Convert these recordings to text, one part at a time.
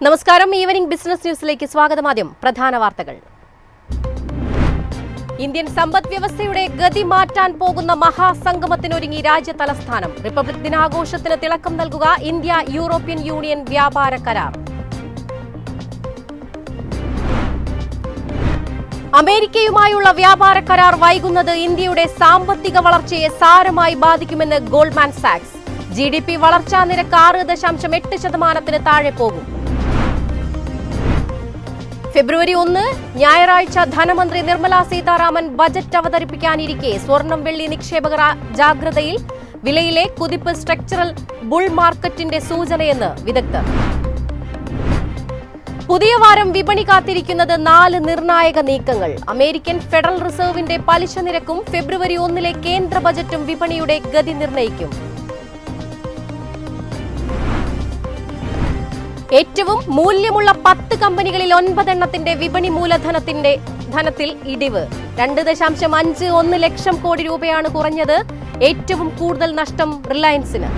നമസ്കാരം. Evening business ന്യൂസിലേക്ക് സ്വാഗതം. ആദ്യം പ്രധാന വാർത്തകൾ. ഇന്ത്യൻ സമ്പദ് വ്യവസ്ഥയുടെ ഗതി മാറ്റാൻ പോകുന്ന മഹാസംഗമത്തിനൊരുങ്ങി രാജ്യ തലസ്ഥാനം. റിപ്പബ്ലിക് ദിനാഘോഷത്തിന് തിളക്കം നൽകുക ഇന്ത്യ യൂറോപ്യൻ യൂണിയൻ വ്യാപാര കരാർ. അമേരിക്കയുമായുള്ള വ്യാപാര കരാർ വൈകുന്നത് ഇന്ത്യയുടെ സാമ്പത്തിക വളർച്ചയെ സാരമായി ബാധിക്കുമെന്ന് ഗോൾഡ്മാൻ സാക്സ്. GDP വളർച്ചാ നിരക്ക് 6.8% താഴെ പോകും. ഫെബ്രുവരി 1 ഞായറാഴ്ച ധനമന്ത്രി നിർമ്മല സീതാരാമൻ ബജറ്റ് അവതരിപ്പിക്കാനിരിക്കെ സ്വർണം വെള്ളി നിക്ഷേപകർ ജാഗ്രതയിൽ. വിലയിലെ കുതിപ്പ് സ്ട്രക്ചറൽ ബുൾ മാർക്കറ്റിന്റെ സൂചനയെന്ന് വിദഗ്ധർ. പുതിയ വാരം വിപണി കാത്തിരിക്കുന്നത് 4 നിർണായക നീക്കങ്ങൾ. അമേരിക്കൻ ഫെഡറൽ റിസർവിന്റെ പലിശ നിരക്കും ഫെബ്രുവരി 1 കേന്ദ്ര ബജറ്റും വിപണിയുടെ ഗതി നിർണ്ണയിക്കും. ഏറ്റവും മൂല്യമുള്ള 10 കമ്പനികളിൽ 9 എണ്ണത്തിന്റെ വിപണി മൂലധനത്തിൽ ഇടിവ്. 2.51 ലക്ഷം കോടി രൂപയാണ് കുറഞ്ഞത്. ഏറ്റവും കൂടുതൽ നഷ്ടം റിലയൻസിന്.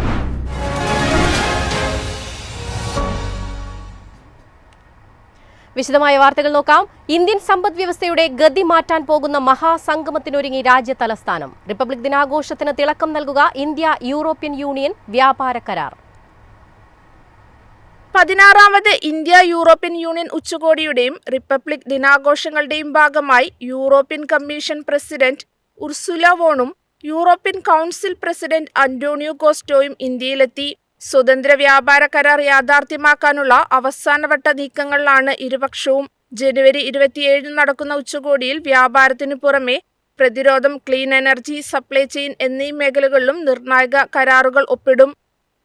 വിശദമായ വാർത്തകൾ നോക്കാം. ഇന്ത്യൻ സമ്പദ് വ്യവസ്ഥയുടെ ഗതി മാറ്റാൻ പോകുന്ന മഹാസംഗമത്തിനൊരുങ്ങി രാജ്യ തലസ്ഥാനം. റിപ്പബ്ലിക് ദിനാഘോഷത്തിന് തിളക്കം നൽകുക ഇന്ത്യ യൂറോപ്യൻ യൂണിയൻ വ്യാപാര കരാർ. 16ാമത് ഇന്ത്യ യൂറോപ്യൻ യൂണിയൻ ഉച്ചകോടിയുടെയും റിപ്പബ്ലിക് ദിനാഘോഷങ്ങളുടെയും ഭാഗമായി യൂറോപ്യൻ കമ്മീഷൻ പ്രസിഡന്റ് ഉർസുല വോണും യൂറോപ്യൻ കൗൺസിൽ പ്രസിഡന്റ് അന്റോണിയോ കോസ്റ്റോയും ഇന്ത്യയിലെത്തി. സ്വതന്ത്ര വ്യാപാര കരാർ യാഥാർത്ഥ്യമാക്കാനുള്ള അവസാനവട്ട നീക്കങ്ങളിലാണ് ഇരുപക്ഷവും. ജനുവരി 27 നടക്കുന്ന ഉച്ചകോടിയിൽ വ്യാപാരത്തിനു പുറമെ പ്രതിരോധം, ക്ലീൻ എനർജി, സപ്ലൈ ചെയിൻ എന്നീ മേഖലകളിലും നിർണായക കരാറുകൾ ഒപ്പിടും.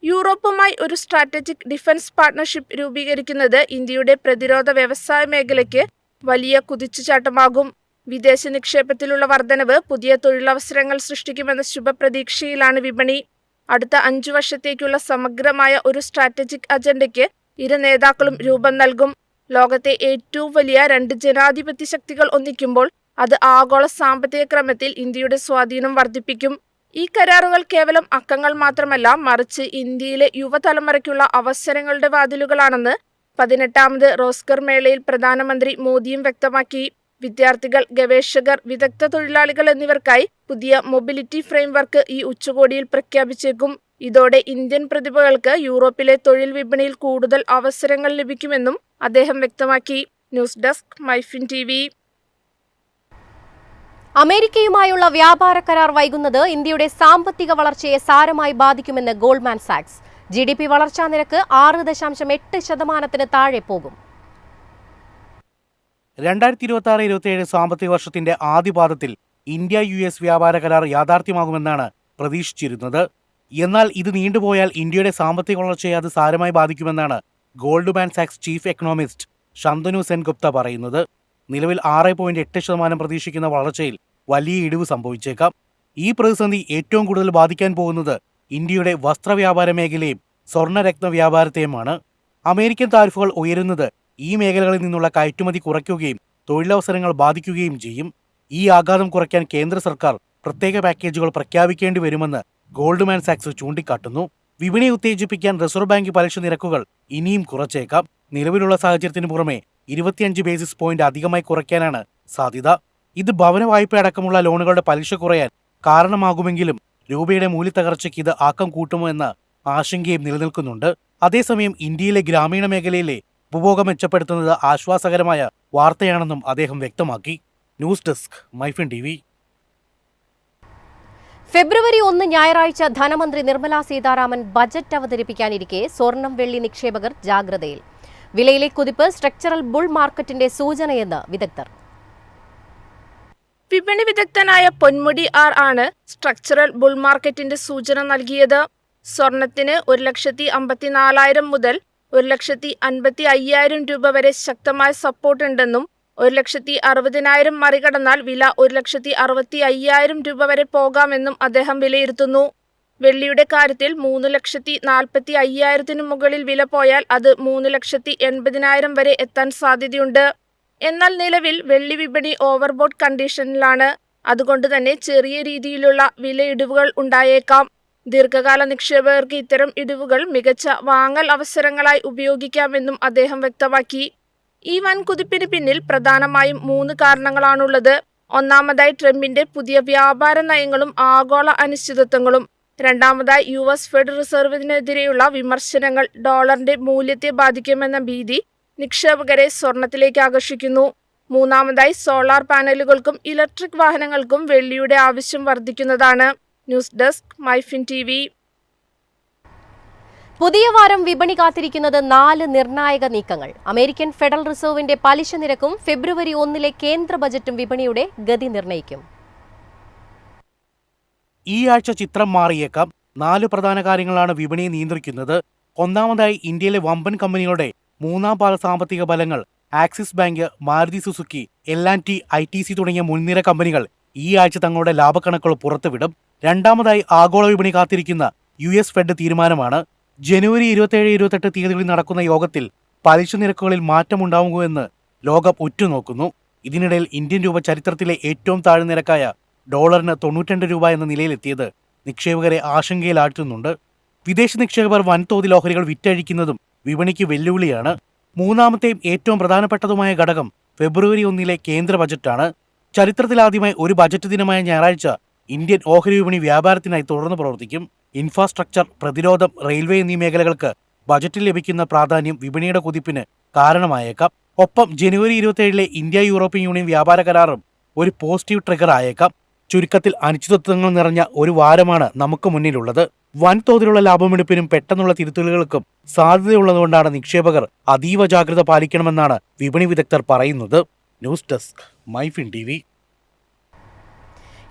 യൂറോപ്പുമായി ഒരു സ്ട്രാറ്റജിക് ഡിഫൻസ് പാർട്ണർഷിപ്പ് രൂപീകരിക്കുന്നത് ഇന്ത്യയുടെ പ്രതിരോധ വ്യവസായ മേഖലയ്ക്ക് വലിയ കുതിച്ചുചാട്ടമാകും. വിദേശ നിക്ഷേപത്തിലുള്ള വർധനവ് പുതിയ തൊഴിലവസരങ്ങൾ സൃഷ്ടിക്കുമെന്ന ശുഭപ്രതീക്ഷയിലാണ് വിപണി. അടുത്ത 5 വർഷത്തേക്കുള്ള സമഗ്രമായ ഒരു സ്ട്രാറ്റജിക് അജണ്ടയ്ക്ക് ഇരു നേതാക്കളും രൂപം നൽകും. ലോകത്തെ ഏറ്റവും വലിയ 2 ജനാധിപത്യ ശക്തികൾ ഒന്നിക്കുമ്പോൾ അത് ആഗോള സാമ്പത്തിക ക്രമത്തിൽ ഇന്ത്യയുടെ സ്വാധീനം വർദ്ധിപ്പിക്കും. ഈ കരാറുകൾ കേവലം അക്കങ്ങൾ മാത്രമല്ല, മറിച്ച് ഇന്ത്യയിലെ യുവതലമുറയ്ക്കുള്ള അവസരങ്ങളുടെ വാതിലുകളാണെന്ന് 18ാമത് റോസ്ഗർ മേളയിൽ പ്രധാനമന്ത്രി മോദിയും വ്യക്തമാക്കി. വിദ്യാർത്ഥികൾ, ഗവേഷകർ, വിദഗ്ധ തൊഴിലാളികൾ എന്നിവർക്കായി പുതിയ മൊബിലിറ്റി ഫ്രെയിംവർക്ക് ഈ ഉച്ചകോടിയിൽ പ്രഖ്യാപിച്ചേക്കും. ഇതോടെ ഇന്ത്യൻ പ്രതിഭകൾക്ക് യൂറോപ്പിലെ തൊഴിൽ വിപണിയിൽ കൂടുതൽ അവസരങ്ങൾ ലഭിക്കുമെന്നും അദ്ദേഹം വ്യക്തമാക്കി. News desk, MyFin TV. അമേരിക്കയുമായുള്ള വ്യാപാര കരാർ വൈകുന്നത് ഇന്ത്യയുടെ സാമ്പത്തിക വളർച്ചയെ സാരമായി ബാധിക്കുമെന്ന് ഗോൾഡ്മാൻ സാക്സ്. GDP വളർച്ചാ നിരക്ക് 6.8% താഴെ പോകും. 2026-27 സാമ്പത്തിക വർഷത്തിന്റെ ആദ്യപാദത്തിൽ ഇന്ത്യ US വ്യാപാര കരാർ യാഥാർത്ഥ്യമാകുമെന്നാണ് പ്രതീക്ഷിച്ചിരുന്നത്. എന്നാൽ ഇത് നീണ്ടുപോയാൽ ഇന്ത്യയുടെ സാമ്പത്തിക വളർച്ചയെ അത് സാരമായി ബാധിക്കുമെന്നാണ് ഗോൾഡ്മാൻ സാക്സ് ചീഫ് എക്കണോമിസ്റ്റ് ശന്തനു സെൻഗുപ്ത പറയുന്നത്. നിലവിൽ 6.8% പ്രതീക്ഷിക്കുന്ന വളർച്ചയിൽ വലിയ ഇടിവ് സംഭവിച്ചേക്കാം. ഈ പ്രതിസന്ധി ഏറ്റവും കൂടുതൽ ബാധിക്കാൻ പോകുന്നത് ഇന്ത്യയുടെ വസ്ത്രവ്യാപാര മേഖലയും സ്വർണ്ണരത്ന വ്യാപാരത്തെയുമാണ്. അമേരിക്കൻ താരിഫുകൾ ഉയരുന്നത് ഈ മേഖലകളിൽ നിന്നുള്ള കയറ്റുമതി കുറയ്ക്കുകയും തൊഴിലവസരങ്ങൾ ബാധിക്കുകയും ചെയ്യും. ഈ ആഘാതം കുറയ്ക്കാൻ കേന്ദ്ര സർക്കാർ പ്രത്യേക പാക്കേജുകൾ പ്രഖ്യാപിക്കേണ്ടി വരുമെന്ന് ഗോൾഡ്മാൻ സാക്സ് ചൂണ്ടിക്കാട്ടുന്നു. വിപണിയെ ഉത്തേജിപ്പിക്കാൻ റിസർവ് ബാങ്ക് പലിശ നിരക്കുകൾ ഇനിയും കുറച്ചേക്കാം. നിലവിലുള്ള സാഹചര്യത്തിന് പുറമെ 25 ബേസിസ് പോയിന്റ് അധികമായി കുറയ്ക്കാനാണ് സാധ്യത. ഇത് ഭവന വായ്പ അടക്കമുള്ള ലോണുകളുടെ പലിശ കുറയാൻ കാരണമാകുമെങ്കിലും രൂപയുടെ മൂല്യത്തകർച്ചയ്ക്ക് ഇത് ആക്കം കൂട്ടുമോ എന്ന ആശങ്കയും നിലനിൽക്കുന്നുണ്ട്. അതേസമയം ഇന്ത്യയിലെ ഗ്രാമീണ മേഖലയിലെ ഉപഭോഗം മെച്ചപ്പെടുത്തുന്നത് ആശ്വാസകരമായ വാർത്തയാണെന്നും അദ്ദേഹം വ്യക്തമാക്കി. News desk, MyFin TV. ഫെബ്രുവരി 1 ഞായറാഴ്ച ധനമന്ത്രി നിർമ്മല സീതാരാമൻ ബജറ്റ് അവതരിപ്പിക്കാനിരിക്കെ സ്വർണം വെള്ളി നിക്ഷേപകർ ജാഗ്രതയിൽ. വിലയിലെ കുതിപ്പ് സ്ട്രക്ചറൽ ബുൾ മാർക്കറ്റിന്റെ സൂചനയെന്ന് വിദഗ്ധർ. വിപണി വിദഗ്ധനായ പൊന്മുടി R ആണ് സ്ട്രക്ചറൽ ബുൾ മാർക്കറ്റിന്റെ സൂചന നൽകിയത്. സ്വർണത്തിന് 1,54,000 മുതൽ 1,55,000 രൂപ വരെ ശക്തമായ സപ്പോർട്ട് ഉണ്ടെന്നും 1,60,000 മറികടന്നാൽ വില 1,65,000 രൂപ വരെ പോകാമെന്നും അദ്ദേഹം വിലയിരുത്തുന്നു. വെള്ളിയുടെ കാര്യത്തിൽ 3,45,000 മുകളിൽ വില പോയാൽ അത് 3,80,000 വരെ എത്താൻ സാധ്യതയുണ്ട്. എന്നാൽ നിലവിൽ വെള്ളി വിപണി ഓവർബോട്ട് കണ്ടീഷനിലാണ്. അതുകൊണ്ട് തന്നെ ചെറിയ രീതിയിലുള്ള വിലയിടിവുകൾ ഉണ്ടായേക്കാം. ദീർഘകാല നിക്ഷേപകർക്ക് ഇത്തരം ഇടിവുകൾ മികച്ച വാങ്ങൽ അവസരങ്ങളായി ഉപയോഗിക്കാമെന്നും അദ്ദേഹം വ്യക്തമാക്കി. ഈ വൻ കുതിപ്പിന് പിന്നിൽ പ്രധാനമായും 3 കാരണങ്ങളാണുള്ളത്. ഒന്നാമതായി ട്രംപിന്റെ പുതിയ വ്യാപാര നയങ്ങളും ആഗോള അനിശ്ചിതത്വങ്ങളും. രണ്ടാമതായി US ഫെഡ് റിസർവിനെതിരെയുള്ള വിമർശനങ്ങൾ ഡോളറിന്റെ മൂല്യത്തെ ബാധിക്കുമെന്ന ഭീതി നിക്ഷേപകരെ സ്വർണത്തിലേക്ക് ആകർഷിക്കുന്നു. മൂന്നാമതായി സോളാർ പാനലുകൾക്കും ഇലക്ട്രിക് വാഹനങ്ങൾക്കും വെള്ളിയുടെ ആവശ്യം വർദ്ധിക്കുന്നതാണ്. News desk MyFin TV. പുതിയ വാരം വിപണി കാത്തിരിക്കുന്നത് 4 നിർണായക നീക്കങ്ങൾ. അമേരിക്കൻ ഫെഡറൽ റിസർവിന്റെ പലിശ നിരക്കും ഫെബ്രുവരി 1 കേന്ദ്ര ബജറ്റും വിപണിയുടെ ഗതി നിർണ്ണയിക്കും. ഈ ആഴ്ച ചിത്രം മാറിയേക്കാം. 4 പ്രധാന കാര്യങ്ങളാണ് വിപണിയെ നിയന്ത്രിക്കുന്നത്. ഒന്നാമതായി ഇന്ത്യയിലെ വമ്പൻ കമ്പനികളുടെ 3ാം പാദ സാമ്പത്തിക ഫലങ്ങൾ. Axis bank, Maruti Suzuki, L&T, ITC തുടങ്ങിയ മുൻനിര കമ്പനികൾ ഈ ആഴ്ച തങ്ങളുടെ ലാഭക്കണക്കുകൾ പുറത്തുവിടും. രണ്ടാമതായി ആഗോള വിപണി കാത്തിരിക്കുന്ന US ഫെഡ് തീരുമാനമാണ്. ജനുവരി 27-28 തീയതികളിൽ നടക്കുന്ന യോഗത്തിൽ പലിശ നിരക്കുകളിൽ മാറ്റമുണ്ടാകുമെന്ന് ലോകം ഉറ്റുനോക്കുന്നു. ഇതിനിടയിൽ ഇന്ത്യൻ രൂപ ചരിത്രത്തിലെ ഏറ്റവും താഴ്ന്ന നിരക്കായ ഡോളറിന് 92 രൂപ എന്ന നിലയിലെത്തിയത് നിക്ഷേപകരെ ആശങ്കയിലാഴ്ത്തുന്നുണ്ട്. വിദേശ നിക്ഷേപകർ വൻതോതിൽ ഓഹരികൾ വിറ്റഴിക്കുന്നതും വിപണിക്ക് വെല്ലുവിളിയാണ്. മൂന്നാമത്തെയും ഏറ്റവും പ്രധാനപ്പെട്ടതുമായ ഘടകം ഫെബ്രുവരി 1 കേന്ദ്ര ബജറ്റാണ്. ചരിത്രത്തിലാദ്യമായി ഒരു ബജറ്റ് ദിനമായ ഞായറാഴ്ച ഇന്ത്യൻ ഓഹരി വിപണി വ്യാപാരത്തിനായി തുടർന്ന് പ്രവർത്തിക്കും. ഇൻഫ്രാസ്ട്രക്ചർ, പ്രതിരോധം, റെയിൽവേ എന്നീ മേഖലകൾക്ക് ബജറ്റിൽ ലഭിക്കുന്ന പ്രാധാന്യം വിപണിയുടെ കുതിപ്പിന് കാരണമായേക്കാം. ഒപ്പം ജനുവരി 27 ഇന്ത്യ യൂറോപ്യൻ യൂണിയൻ വ്യാപാര കരാറും ഒരു പോസിറ്റീവ് ട്രിഗർ ആയേക്കാം. ചുരുക്കത്തിൽ അനിശ്ചിതത്വങ്ങൾ നിറഞ്ഞ ഒരു വാരമാണ് നമുക്ക് മുന്നിലുള്ളത്. വൻതോതിലുള്ള ലാഭമെടുപ്പിനും പെട്ടെന്നുള്ള തിരുത്തലുകൾക്കും സാധ്യതയുള്ളതുകൊണ്ടാണ് നിക്ഷേപകർ അതീവ ജാഗ്രത പാലിക്കണമെന്നാണ് വിപണി വിദഗ്ധർ പറയുന്നത്. News desk MyFin TV.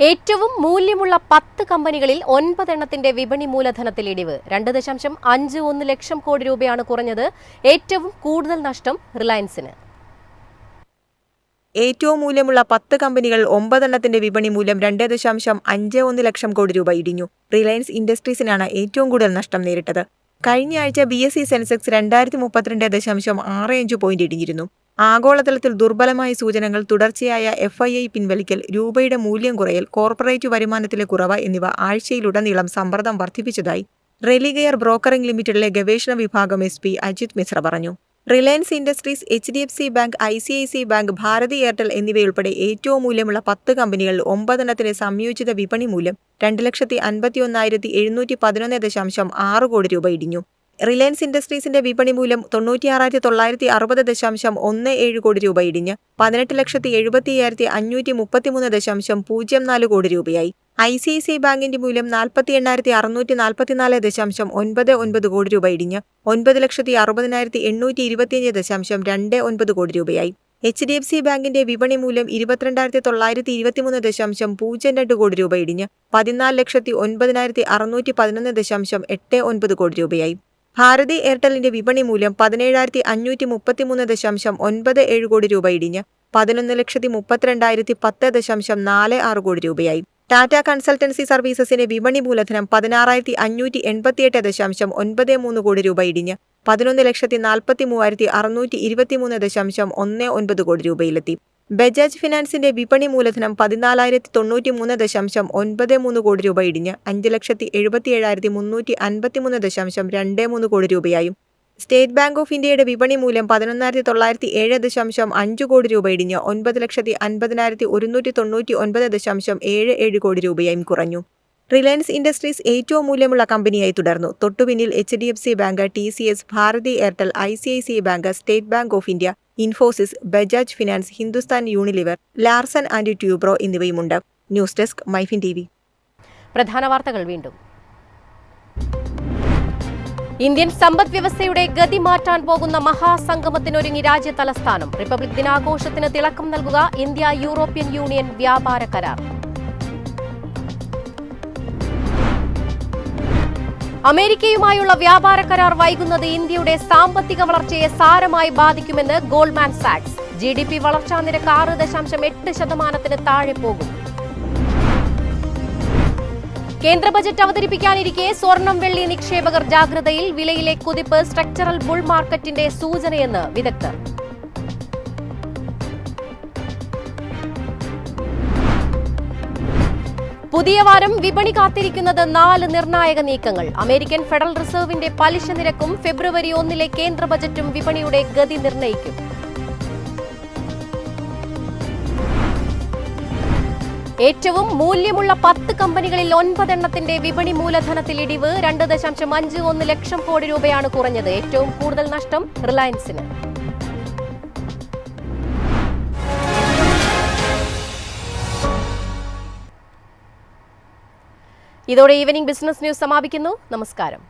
ഏറ്റവും മൂല്യമുള്ള 10 കമ്പനികളിൽ 9 എണ്ണത്തിന്റെ വിപണി മൂലധനത്തിൽ ഇടിവ്. 2.51 ലക്ഷം കോടി രൂപയാണ് കുറഞ്ഞത്. ഏറ്റവും കൂടുതൽ നഷ്ടം റിലയൻസിന്. ഏറ്റവും മൂല്യമുള്ള 10 കമ്പനികൾ 9 എണ്ണത്തിന്റെ വിപണി മൂല്യം 2.51 ലക്ഷം കോടി രൂപ ഇടിഞ്ഞു. റിലയൻസ് ഇൻഡസ്ട്രീസിനാണ് ഏറ്റവും കൂടുതൽ നഷ്ടം നേരിട്ടത്. കഴിഞ്ഞ ആഴ്ച BSE സെൻസെക്സ് 2032.65 പോയിന്റ് ഇടിഞ്ഞിരുന്നു. ആഗോളതലത്തിൽ ദുർബലമായ സൂചനകൾ, തുടർച്ചയായ FII പിൻവലിക്കൽ, രൂപയുടെ മൂല്യം കുറയൽ, കോർപ്പറേറ്റ് വരുമാനത്തിലെ കുറവ് എന്നിവ ആഴ്ചയിലുടനീളം സമ്മർദ്ദം വർദ്ധിപ്പിച്ചതായി റെലിഗെയർ ബ്രോക്കറിംഗ് ലിമിറ്റഡിലെ ഗവേഷണ വിഭാഗം SP അജിത് മിശ്ര പറഞ്ഞു. Reliance Industries, HDFC bank, ICICI bank, Bharti Airtel എന്നിവയുൾപ്പെടെ ഏറ്റവും മൂല്യമുള്ള 10 കമ്പനികളിൽ 9 എണ്ണത്തിന്റെ സംയോജിത വിപണി മൂല്യം 2,51,711.6 കോടി രൂപ ഇടിഞ്ഞു. റിലയൻസ് ഇൻഡസ്ട്രീസിന്റെ വിപണി മൂല്യം 96,960.17 കോടി രൂപ ഇടിഞ്ഞ് 18,75,533.04 കോടി രൂപയായി. ICICI ബാങ്കിന്റെ മൂല്യം 48,644.99 കോടി രൂപ ഇടിഞ്ഞ് 9,60,825.29 കോടി രൂപയായി. HDFC ബാങ്കിന്റെ വിപണി മൂല്യം 22,923.02 കോടി രൂപ ഇടിഞ്ഞ് 14,09,611.89 കോടി രൂപയായി. ഭാരതി എയർടെലിന്റെ വിപണി മൂല്യം 17,533.97 കോടി രൂപ ഇടിഞ്ഞ് 11,32,10.46 കോടി രൂപയായി. ടാറ്റ കൺസൾട്ടൻസി സർവീസസിന്റെ വിപണി മൂലധനം 16,588.93 കോടി രൂപ ഇടിഞ്ഞ് 11,43,623.19 കോടി രൂപയിലെത്തി. ബജാജ് ഫിനാൻസിന്റെ വിപണി മൂലധനം 14,93.93 കോടി രൂപ ഇടിഞ്ഞ് 5,77,353.23 കോടി രൂപയായും. സ്റ്റേറ്റ് ബാങ്ക് ഓഫ് ഇന്ത്യയുടെ വിപണി മൂല്യം 11,907.5 കോടി രൂപ ഇടിഞ്ഞ് 9,50,199.77 കോടി രൂപയായും കുറഞ്ഞു. റിലയൻസ് ഇൻഡസ്ട്രീസ് ഏറ്റവും മൂല്യമുള്ള കമ്പനിയായി തുടർന്നു. തൊട്ടുപിന്നിൽ HDFC bank, TCS, Bharti Airtel, ICICI bank, State Bank of India, Infosys, Bajaj Finance, Hindustan Unilever, Larsen and Toubro എന്നിവയുമുണ്ട്. News desk MyFin TV. പ്രധാന വാർത്തകൾ വീണ്ടും. ഇന്ത്യൻ സമ്പദ് വ്യവസ്ഥയുടെ ഗതി മാറ്റാൻ പോകുന്ന മഹാസംഗമത്തിനൊരുങ്ങി രാജ്യ തലസ്ഥാനം. റിപ്പബ്ലിക് ദിനാഘോഷത്തിന് തിളക്കം നൽകുക ഇന്ത്യ യൂറോപ്യൻ യൂണിയൻ വ്യാപാര കരാർ. അമേരിക്കയുമായുള്ള വ്യാപാര കരാർ വൈകുന്നത് ഇന്ത്യയുടെ സാമ്പത്തിക വളർച്ചയെ സാരമായി ബാധിക്കുമെന്ന് ഗോൾഡ്മാൻ സാക്സ്. GDP വളർച്ചാ നിരക്ക് 6.8% താഴെ പോകും. കേന്ദ്ര ബജറ്റ് അവതരിപ്പിക്കാനിരിക്കെ സ്വർണം വെള്ളി നിക്ഷേപകർ ജാഗ്രതയിൽ. വിലയിലെ കുതിപ്പ് സ്ട്രക്ചറൽ ബുൾ മാർക്കറ്റിന്റെ സൂചനയെന്ന് വിദഗ്ധർ. പുതിയ വാരം വിപണി കാത്തിരിക്കുന്നത് 4 നിർണായക നീക്കങ്ങൾ. അമേരിക്കൻ ഫെഡറൽ റിസർവിന്റെ പലിശ നിരക്കും ഫെബ്രുവരി 1 കേന്ദ്ര ബജറ്റും വിപണിയുടെ ഗതി നിർണ്ണയിക്കും. ഏറ്റവും മൂല്യമുള്ള 10 കമ്പനികളിൽ 9 എണ്ണത്തിന്റെ വിപണി മൂലധനത്തിൽ ഇടിവ്. 2.51 ലക്ഷം കോടി രൂപയാണ് കുറഞ്ഞത്. ഏറ്റവും കൂടുതൽ നഷ്ടം റിലയൻസിന്. ഇതോടെ ഈവനിംഗ് ബിസിനസ് ന്യൂസ് സമാപിക്കുന്നു. നമസ്കാരം.